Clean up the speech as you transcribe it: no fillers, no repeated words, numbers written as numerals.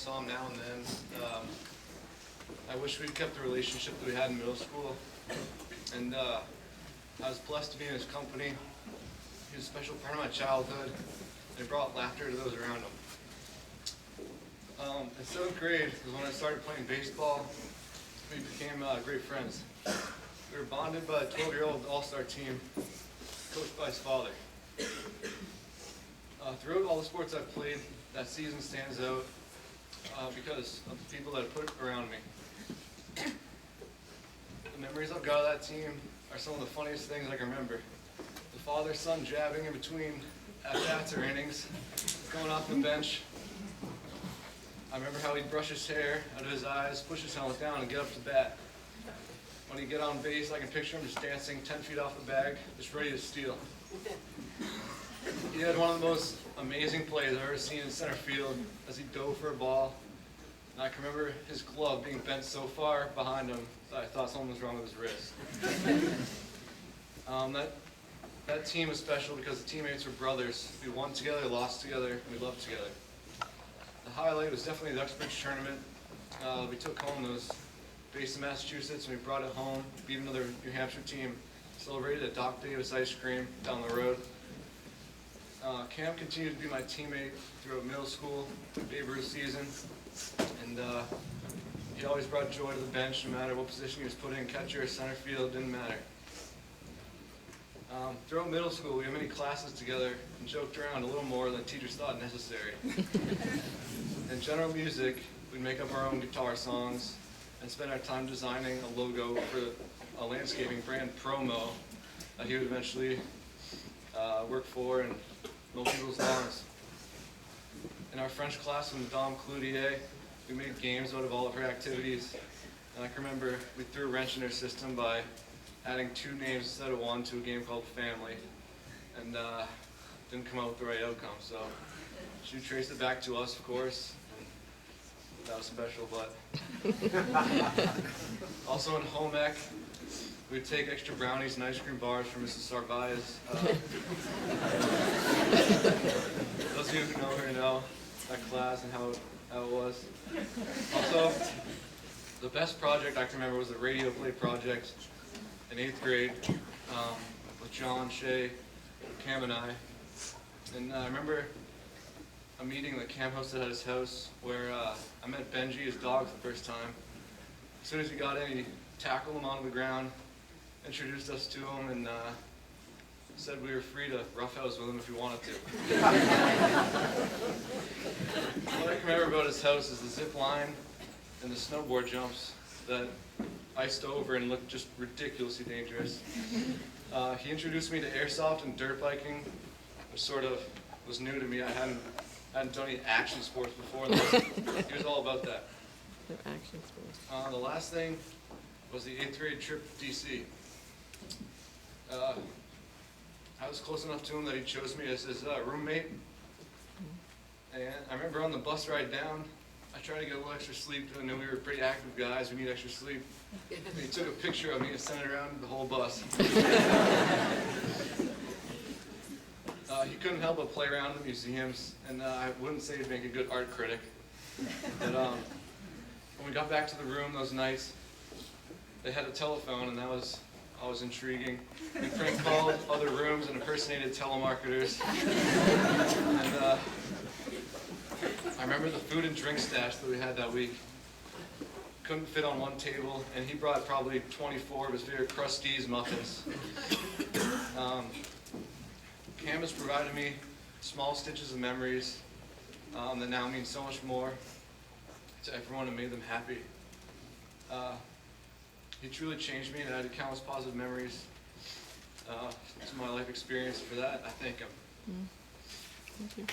saw him now and then. I wish we'd kept the relationship that we had in middle school. And I was blessed to be in his company. He was a special part of my childhood. And he brought laughter to those around him. In 7th grade was when I started playing baseball. We became great friends. We were bonded by a 12-year-old all-star team, coached by his father. Throughout all the sports I've played, that season stands out because of the people that I put around me. The memories I've got of that team are some of the funniest things I can remember. The father-son jabbing in between at-bats or innings, going off the bench. I remember how he'd brush his hair out of his eyes, push his helmet down, and get up to bat. When he'd get on base, I can picture him just dancing 10 feet off the bag, just ready to steal. He had one of the most amazing plays I've ever seen in center field as he dove for a ball. And I can remember his glove being bent so far behind him that I thought something was wrong with his wrist. That team was special because the teammates were brothers. We won together, lost together, and we loved together. The highlight was definitely the Uxbridge tournament. We took home those based in Massachusetts, and we brought it home, beat another New Hampshire team, celebrated at Doc Davis Ice Cream down the road. Cam continued to be my teammate throughout middle school, Babe Ruth season, and he always brought joy to the bench no matter what position he was put in, catcher or center field, didn't matter. Throughout middle school, we had many classes together and joked around a little more than teachers thought necessary. In general music, we'd make up our own guitar songs and spend our time designing a logo for a landscaping brand promo that he would eventually work for and mow people's lawns. In our French class with Madame Cloutier, we made games out of all of her activities. And I can remember we threw a wrench in her system by adding 2 names instead of 1 to a game called Family. And didn't come out with the right outcome. So she traced it back to us, of course. And that was special, but also in home ec, we'd take extra brownies and ice cream bars from Mrs. Sarvaez. Those of you who know her know that class and how it was. Also, the best project I can remember was the radio play project in 8th grade with John, Shay, Cam, and I. And I remember a meeting that Cam hosted at his house where I met Benji, his dog, for the first time. As soon as he got in, he tackled him onto the ground, introduced us to him, and said we were free to roughhouse with him if we wanted to. What I can remember about his house is the zip line and the snowboard jumps that iced over and looked just ridiculously dangerous. He introduced me to airsoft and dirt biking, which sort of was new to me. I hadn't done any action sports before. He was all about that. Action sports. The last thing was the 8th grade trip to DC. I was close enough to him that he chose me as his roommate. And I remember on the bus ride down, I tried to get a little extra sleep because I knew we were pretty active guys, we need extra sleep. And he took a picture of me and sent it around the whole bus. He couldn't help but play around in the museums, and I wouldn't say he'd make a good art critic. But when we got back to the room those nights, they had a telephone, and that was always intriguing. We prank called other rooms and impersonated telemarketers. And I remember the food and drink stash that we had that week. Couldn't fit on one table, and he brought probably 24 of his favorite Krusteaz muffins. Cam has provided me small stitches of memories that now mean so much more to everyone and made them happy. He truly changed me and added countless positive memories to my life experience. For that, I thank him. Thank you.